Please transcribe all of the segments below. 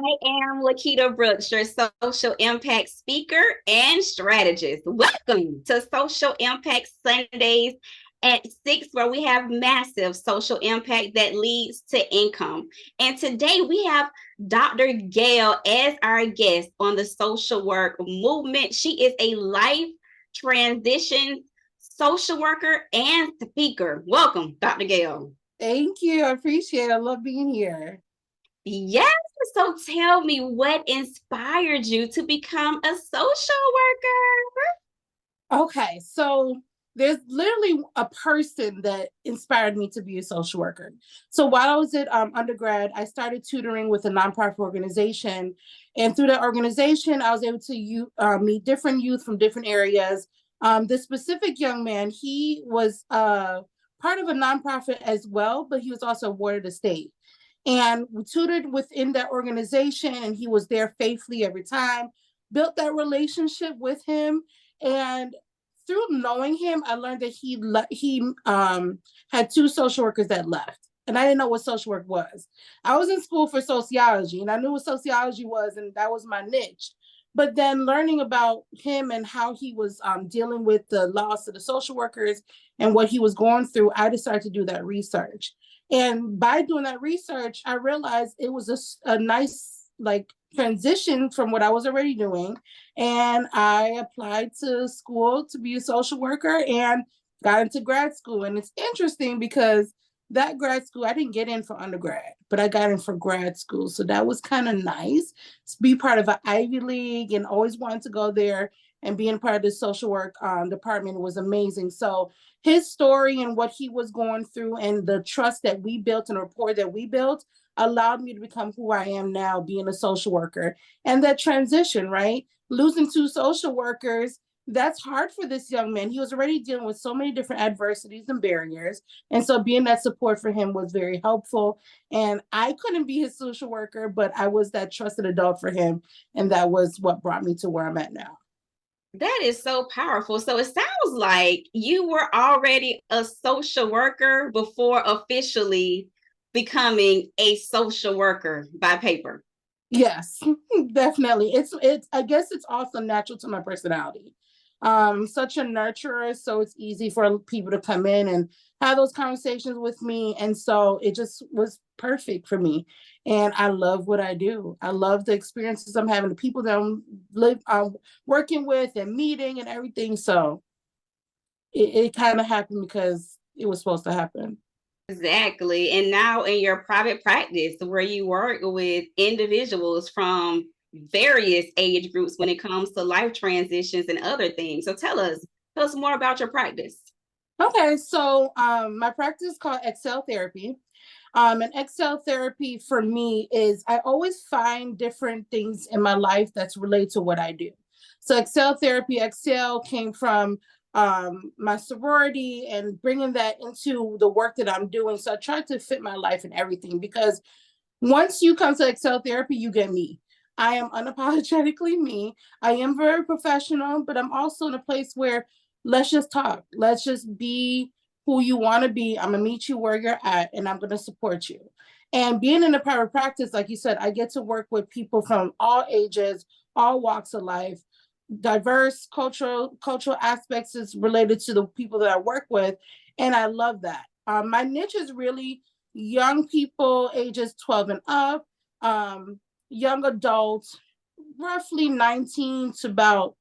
am Lequita Brooks, your social impact speaker and strategist. Welcome to Social Impact Sundays at 6, where we have massive social impact that leads to income. And today we have Dr. Gayle as our guest on the social work movement. She is a life transition social worker and speaker. Welcome, Dr. Gayle. Thank you. I appreciate it. I love being here. Yes. So tell me, what inspired you to become a social Okay, so there's literally a person that inspired me to be a social worker. So while I was at undergrad, I started tutoring with a nonprofit organization. And through that organization, I was able to meet different youth from different areas. This specific young man, he was part of a nonprofit as well, but he was also awarded a state. And we tutored within that organization, and he was there faithfully every time, built that relationship with him. And through knowing him, I learned that he had two social workers that left. And I didn't know what social work was. I was in school for sociology, and I knew what sociology was, and that was my niche. But then learning about him and how he was dealing with the loss of the social workers and what he was going through, I decided to do that research. And by doing that research, I realized it was a nice transition from what I was already doing. And I applied to school to be a social worker and got into grad school. And it's interesting because that grad school, I didn't get in for undergrad, but I got in for grad school. So that was kind of nice to be part of an Ivy League, and always wanted to go there, and being part of the social work department was amazing. So his story and what he was going through and the trust that we built and rapport that we built allowed me to become who I am now, being a social worker. And that transition, right? Losing two social workers, that's hard for this young man. He was already dealing with so many different adversities and barriers. And so being that support for him was very helpful. And I couldn't be his social worker, but I was that trusted adult for him. And that was what brought me to where I'm at now. That is so powerful. So it sounds like you were already a social worker before officially becoming a social worker by paper. Yes, definitely. It's I guess it's also natural to my personality. Such a nurturer, so it's easy for people to come in and have those conversations with me. And so it just was perfect for me. And I love what I do. I love the experiences I'm having, the people that I'm working with and meeting and everything. So it kind of happened because it was supposed to happen. Exactly. And now in your private practice, where you work with individuals from various age groups when it comes to life transitions and other things. So tell us more about your practice. Okay, so my practice is called Excel Therapy. And Excel Therapy for me is I always find different things in my life that's related to what I do. So Excel Therapy, Excel came from my sorority and bringing that into the work that I'm doing. So I try to fit my life in everything, because once you come to Excel Therapy, you get me. I am unapologetically me. I am very professional, but I'm also in a place where let's just talk. Let's just be who you want to be. I'm going to meet you where you're at, and I'm going to support you. And being in a private practice, like you said, I get to work with people from all ages, all walks of life, diverse cultural aspects is related to the people that I work with. And I love that. My niche is really young people, ages 12 and up, young adults, roughly 19 to about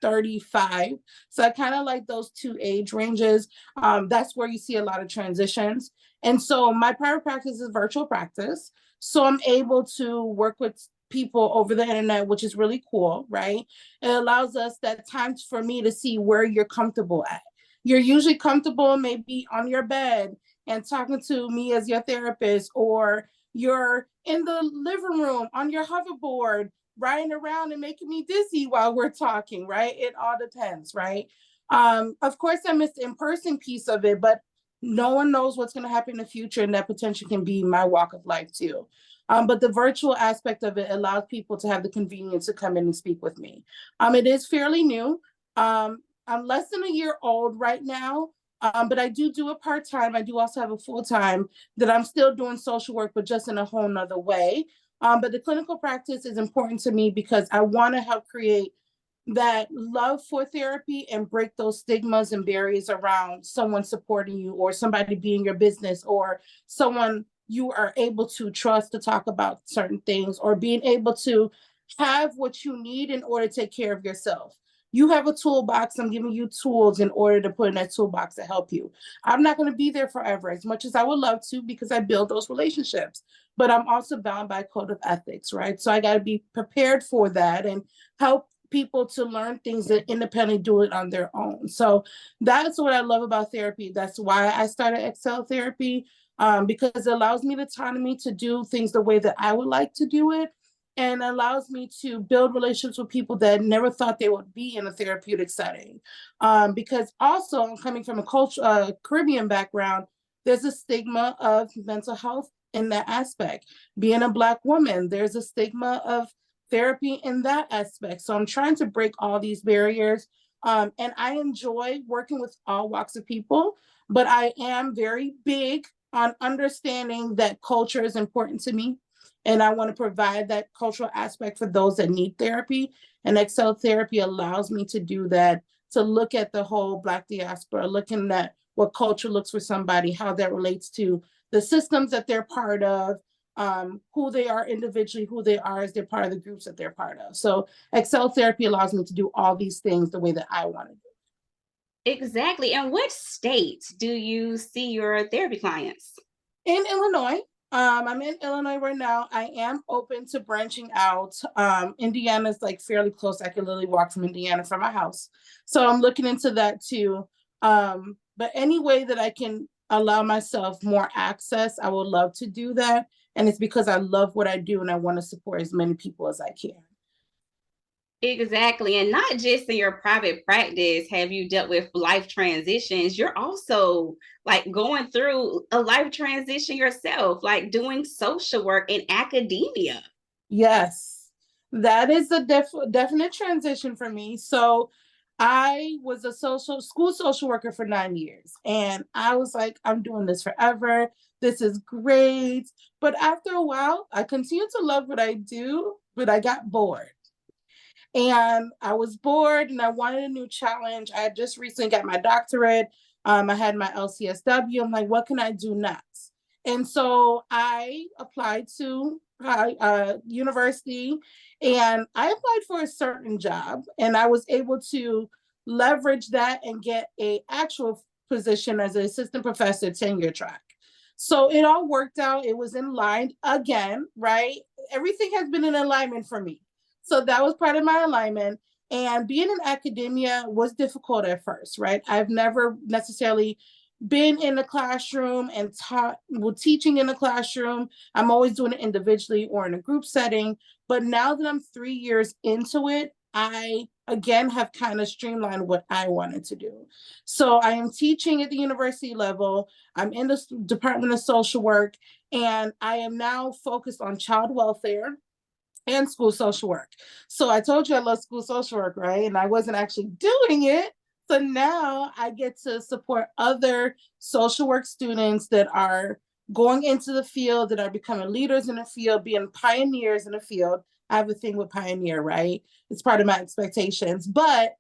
35. So I kind of like those two age ranges. That's where you see a lot of transitions. And so my private practice is virtual practice. So I'm able to work with people over the internet, which is really cool, right? It allows us that time for me to see where you're comfortable at. You're usually comfortable maybe on your bed and talking to me as your therapist, or you're in the living room on your hoverboard riding around and making me dizzy while we're talking, right? It all depends, right? Of course, I miss the in-person piece of it, but no one knows what's going to happen in the future, and that potential can be my walk of life too. But the virtual aspect of it allows people to have the convenience to come in and speak with me. It is fairly new. I'm less than a year old right now, but I do it part-time. I do also have a full-time that I'm still doing social work, but just in a whole nother way. But the clinical practice is important to me because I want to help create that love for therapy and break those stigmas and barriers around someone supporting you or somebody being your business or someone you are able to trust to talk about certain things or being able to have what you need in order to take care of yourself. You have a toolbox. I'm giving you tools in order to put in that toolbox to help you. I'm not going to be there forever as much as I would love to because I build those relationships, but I'm also bound by a code of ethics, right? So I got to be prepared for that and help people to learn things that independently do it on their own. So that's what I love about therapy. That's why I started Excel Therapy, because it allows me the autonomy to do things the way that I would like to do it, and allows me to build relationships with people that never thought they would be in a therapeutic setting. Because also coming from a culture, Caribbean background, there's a stigma of mental health in that aspect. Being a Black woman, there's a stigma of therapy in that aspect. So I'm trying to break all these barriers. And I enjoy working with all walks of people, but I am very big on understanding that culture is important to me. And I want to provide that cultural aspect for those that need therapy. And Excel Therapy allows me to do that, to look at the whole Black diaspora, looking at what culture looks for somebody, how that relates to the systems that they're part of, who they are individually, who they are as they're part of the groups that they're part of. So Excel Therapy allows me to do all these things the way that I want to do. Exactly. And what states do you see your therapy clients? In Illinois, I'm in Illinois right now. I am open to branching out. Indiana's like fairly close. I can literally walk from Indiana from my house. So I'm looking into that too. But any way that I can allow myself more access, I would love to do that. And it's because I love what I do and I want to support as many people as I can. Exactly. And not just in your private practice have you dealt with life transitions, you're also like going through a life transition yourself, like doing social work in academia. Yes, that is a definite transition for me. So I was a school social worker for 9 years, and I was like, I'm doing this forever. This is great. But after a while, I continued to love what I do, but I got bored. And I was bored and I wanted a new challenge. I had just recently got my doctorate. I had my LCSW. I'm like, what can I do next? And so I applied to university, and I applied for a certain job, and I was able to leverage that and get a actual position as an assistant professor tenure track. So it all worked out. It was in line again, right? Everything has been in alignment for me. So that was part of my alignment. And being in academia was difficult at first, right? I've never necessarily been in a classroom and taught, well, teaching in a classroom. I'm always doing it individually or in a group setting. But now that I'm 3 years into it, I again have kind of streamlined what I wanted to do. So I am teaching at the university level. I'm in the Department of Social Work, and I am now focused on child welfare and school social work. So I told you I love school social work, right? And I wasn't actually doing it. So now I get to support other social work students that are going into the field, that are becoming leaders in the field, being pioneers in the field. I have a thing with pioneer, right? It's part of my expectations, but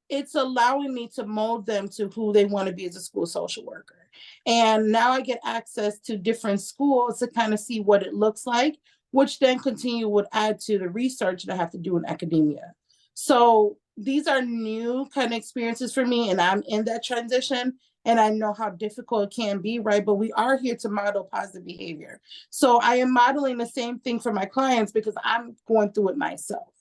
it's allowing me to mold them to who they want to be as a school social worker. And now I get access to different schools to kind of see what it looks like, which then continue would add to the research that I have to do in academia. So these are new kind of experiences for me, and I'm in that transition, and I know how difficult it can be, right? But we are here to model positive behavior. So I am modeling the same thing for my clients because I'm going through it myself.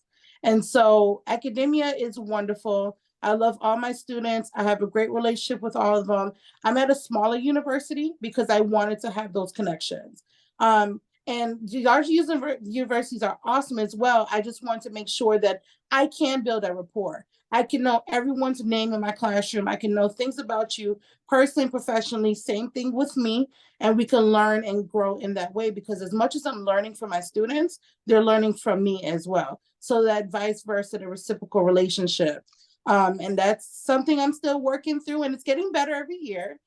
And so academia is wonderful. I love all my students. I have a great relationship with all of them. I'm at a smaller university because I wanted to have those connections. And large universities are awesome as well. I just want to make sure that I can build a rapport. I can know everyone's name in my classroom. I can know things about you personally and professionally. Same thing with me. And we can learn and grow in that way, because as much as I'm learning from my students, they're learning from me as well. So that vice versa, the reciprocal relationship. And that's something I'm still working through, and it's getting better every year.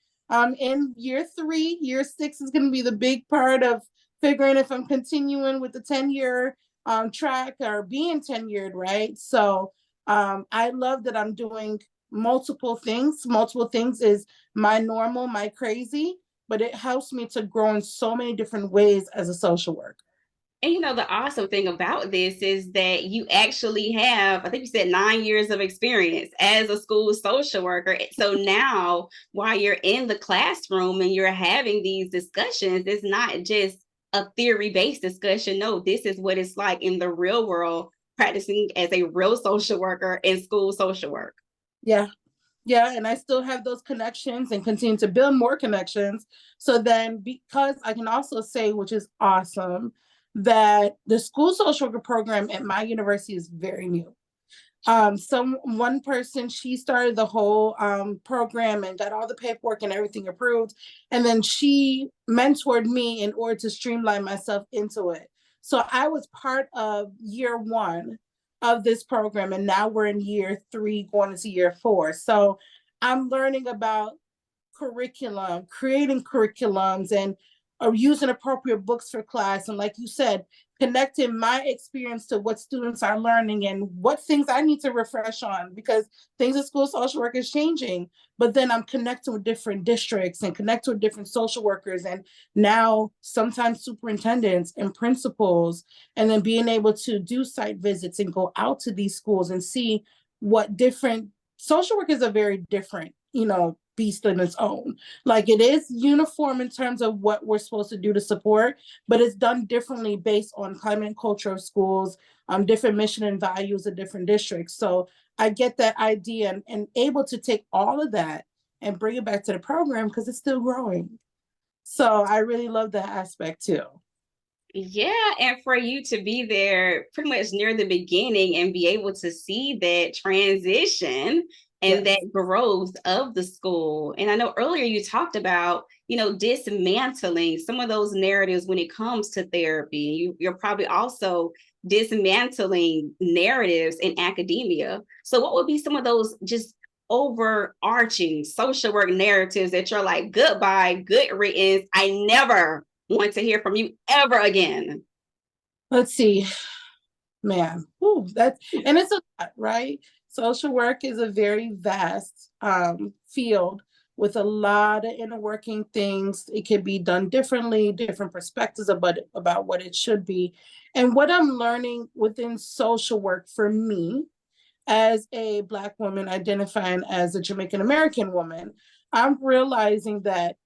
In year 3, year 6 is going to be the big part of figuring if I'm continuing with the 10-year track or being tenured, right? So I love that I'm doing multiple things. Multiple things is my normal, my crazy, but it helps me to grow in so many different ways as a social worker. And the awesome thing about this is that you actually have, I think you said 9 years of experience as a school social worker. So now, while you're in the classroom and you're having these discussions, it's not just a theory based discussion. No, this is what it's like in the real world, practicing as a real social worker in school social work. Yeah. Yeah, and I still have those connections and continue to build more connections. So then, because I can also say, which is awesome, that the school social worker program at my university is very new. One person, she started the whole program and got all the paperwork and everything approved, and then she mentored me in order to streamline myself into it. So I was part of year one of this program, and now we're in year three going into year four. So I'm learning about curriculum, creating curriculums, and using appropriate books for class. And like you said, connecting my experience to what students are learning and what things I need to refresh on, because things in school social work is changing. But then I'm connecting with different districts and connecting with different social workers, and now sometimes superintendents and principals, and then being able to do site visits and go out to these schools and see what different social work is. A very different, beast in its own. Like, it is uniform in terms of what we're supposed to do to support, but it's done differently based on climate and culture of schools, different mission and values of different districts. So I get that idea, and able to take all of that and bring it back to the program because it's still growing. So I really love that aspect too. Yeah, and for you to be there pretty much near the beginning and be able to see that transition and that Yes. growth of the school. And I know earlier you talked about, dismantling some of those narratives when it comes to therapy. You're probably also dismantling narratives in academia. So what would be some of those just overarching social work narratives that you're like, goodbye, good riddance, I never want to hear from you ever again? Let's see, man. Ooh, that's and it's a lot, right? Social work is a very vast field with a lot of inner working things. It can be done differently, different perspectives about what it should be. And what I'm learning within social work for me as a Black woman identifying as a Jamaican American woman, I'm realizing that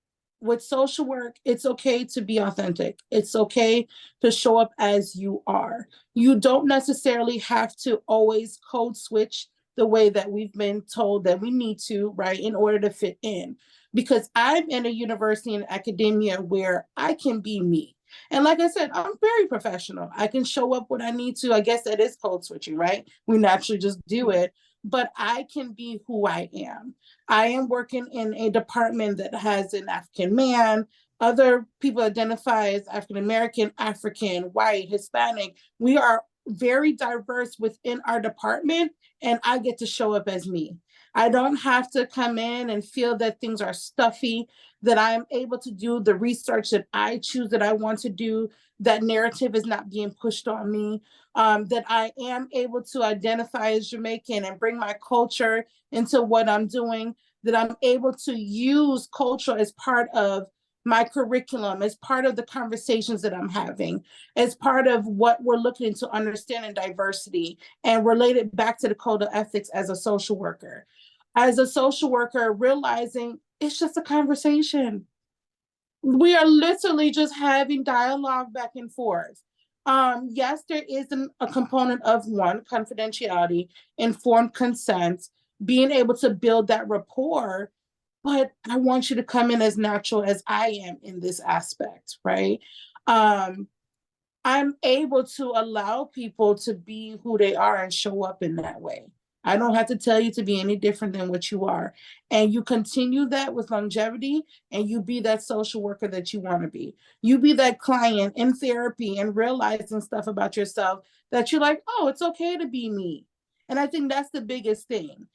with social work, it's okay to be authentic. It's okay to show up as you are. You don't necessarily have to always code switch the way that we've been told that we need to, right, in order to fit in. Because I'm in a university and academia where I can be me. And like I said, I'm very professional. I can show up when I need to. I guess that is code switching, right? We naturally just do it. But I can be who I am. I am working in a department that has an African man, other people identify as African American, African, white, Hispanic. We are very diverse within our department, and I get to show up as me. I don't have to come in and feel that things are stuffy, that I'm able to do the research that I choose that I want to do, that narrative is not being pushed on me, that I am able to identify as Jamaican and bring my culture into what I'm doing, that I'm able to use culture as part of my curriculum, as part of the conversations that I'm having, as part of what we're looking into understanding diversity and relate it back to the code of ethics as a social worker. As a social worker, realizing it's just a conversation. We are literally just having dialogue back and forth. Yes, there is a component of one, confidentiality, informed consent, being able to build that rapport, but I want you to come in as natural as I am in this aspect, right? Um, I'm able to allow people to be who they are and show up in that way. I don't have to tell you to be any different than what you are. And you continue that with longevity, and you be that social worker that you want to be. You be that client in therapy and realizing stuff about yourself that you're like, oh, it's okay to be me. And I think that's the biggest thing.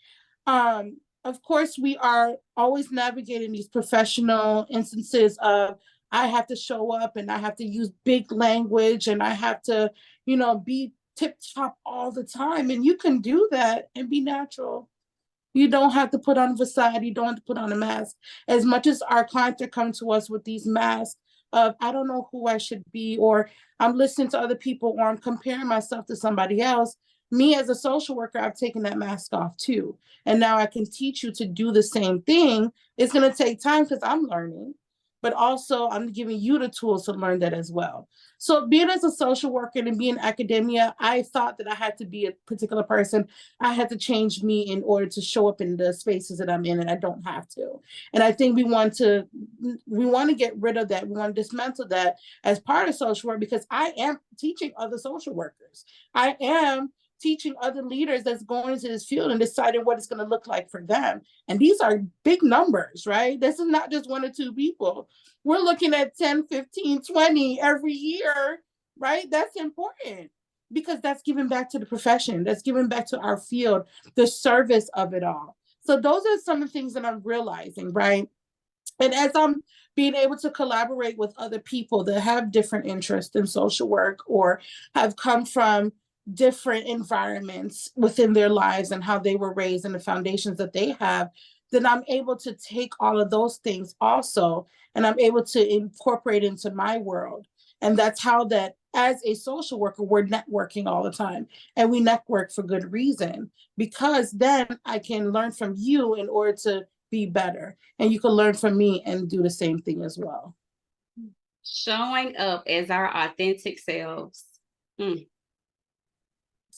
Of course, we are always navigating these professional instances of I have to show up and I have to use big language and I have to, be tip top all the time. And you can do that and be natural. You don't have to put on a facade. You don't have to put on a mask. As much as our clients are coming to us with these masks of, I don't know who I should be, or I'm listening to other people, or I'm comparing myself to somebody else. Me as a social worker, I've taken that mask off too. And now I can teach you to do the same thing. It's going to take time because I'm learning, but also I'm giving you the tools to learn that as well. So being as a social worker and being in academia, I thought that I had to be a particular person. I had to change me in order to show up in the spaces that I'm in, and I don't have to. And I think we want to get rid of that. We want to dismantle that as part of social work, because I am teaching other social workers. I am teaching other leaders that's going into this field and deciding what it's going to look like for them. And these are big numbers, right? This is not just 1 or 2 people. We're looking at 10, 15, 20 every year, right? That's important because that's giving back to the profession. That's giving back to our field, the service of it all. So those are some of the things that I'm realizing, right? And as I'm being able to collaborate with other people that have different interests in social work or have come from different environments within their lives and how they were raised and the foundations that they have, then I'm able to take all of those things also and I'm able to incorporate into my world. And that's how that as a social worker, we're networking all the time. And we network for good reason, because then I can learn from you in order to be better. And you can learn from me and do the same thing as well. Showing up as our authentic selves. It's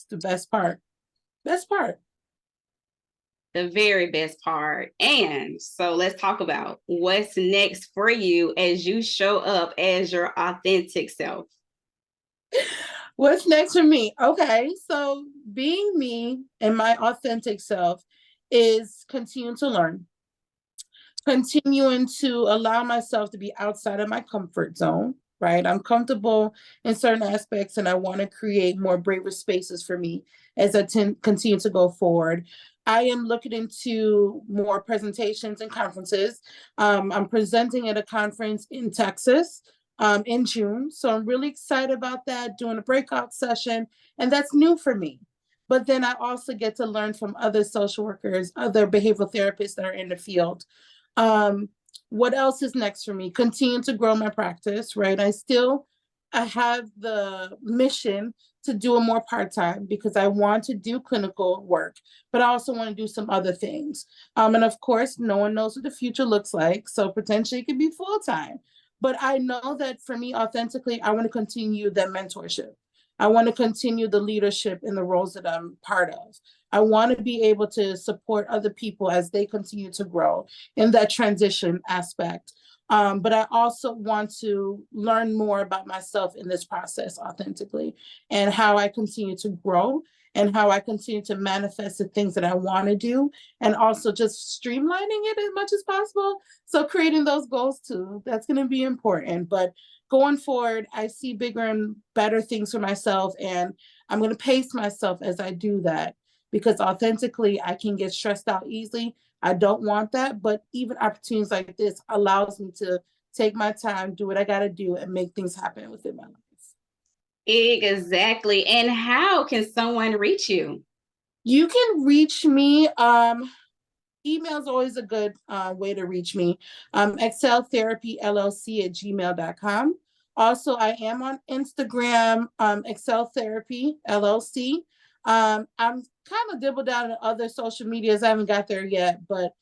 the best part. Best part. The very best part. And so let's talk about what's next for you as you show up as your authentic self. What's next for me? Okay, so being me and my authentic self is continuing to learn, continuing to allow myself to be outside of my comfort zone, right? I'm comfortable in certain aspects and I want to create more braver spaces for me as I continue to go forward. I am looking into more presentations and conferences. I'm presenting at a conference in Texas in June. So I'm really excited about that, doing a breakout session. And that's new for me. But then I also get to learn from other social workers, other behavioral therapists that are in the field. What else is next for me? Continue to grow my practice, right? I have the mission to do it more part-time because I want to do clinical work, but I also want to do some other things. And of course, no one knows what the future looks like. So potentially it could be full-time. But I know that for me, authentically, I want to continue that mentorship. I want to continue the leadership in the roles that I'm part of. I want to be able to support other people as they continue to grow in that transition aspect. But I also want to learn more about myself in this process authentically and how I continue to grow and how I continue to manifest the things that I want to do and also just streamlining it as much as possible. So creating those goals too, that's going to be important. But going forward, I see bigger and better things for myself, and I'm going to pace myself as I do that because authentically I can get stressed out easily. I don't want that, but even opportunities like this allows me to take my time, do what I got to do, and make things happen within my life. Exactly. And how can someone reach you? You can reach me. Email is always a good way to reach me. exceltherapyllc@gmail.com. Also, I am on Instagram, Excel Therapy LLC. I'm kind of dibbled down in other social medias. I haven't got there yet, but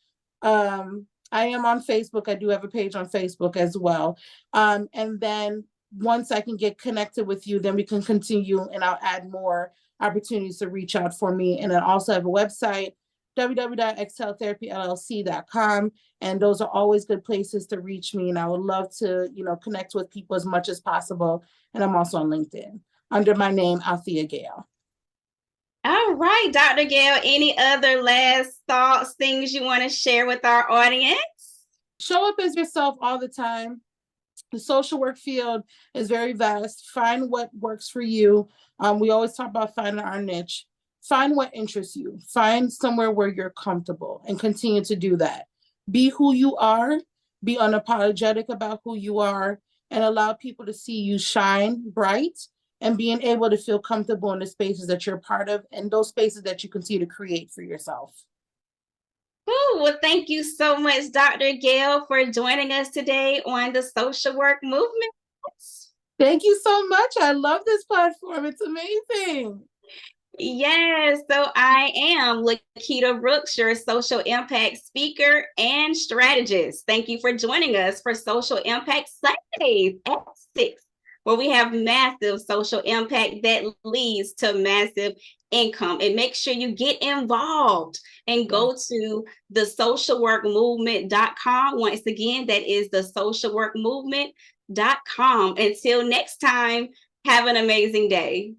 I am on Facebook. I do have a page on Facebook as well. And then once I can get connected with you, then we can continue and I'll add more opportunities to reach out for me. And I also have a website, www.exceltherapyllc.com. And those are always good places to reach me. And I would love to, connect with people as much as possible. And I'm also on LinkedIn under my name, Althia Gayle. All right, Dr. Gayle, any other last thoughts, things you want to share with our audience? Show up as yourself all the time. The social work field is very vast. Find what works for you. We always talk about finding our niche. Find what interests you. Find somewhere where you're comfortable and continue to do that. Be who you are be unapologetic about who you are, and allow people to see you shine bright, and being able to feel comfortable in the spaces that you're part of and those spaces that you continue to create for yourself. Ooh, well, thank you so much, Dr. Gayle, for joining us today on the Social Work Movement. Thank you so much. I love this platform. It's amazing. Yes, so I am Lequita Brooks, your social impact speaker and strategist. Thank you for joining us for Social Impact Sundays at 6, where we have massive social impact that leads to massive income. And make sure you get involved and go to thesocialworkmovement.com. Once again, that is thesocialworkmovement.com. Until next time, have an amazing day.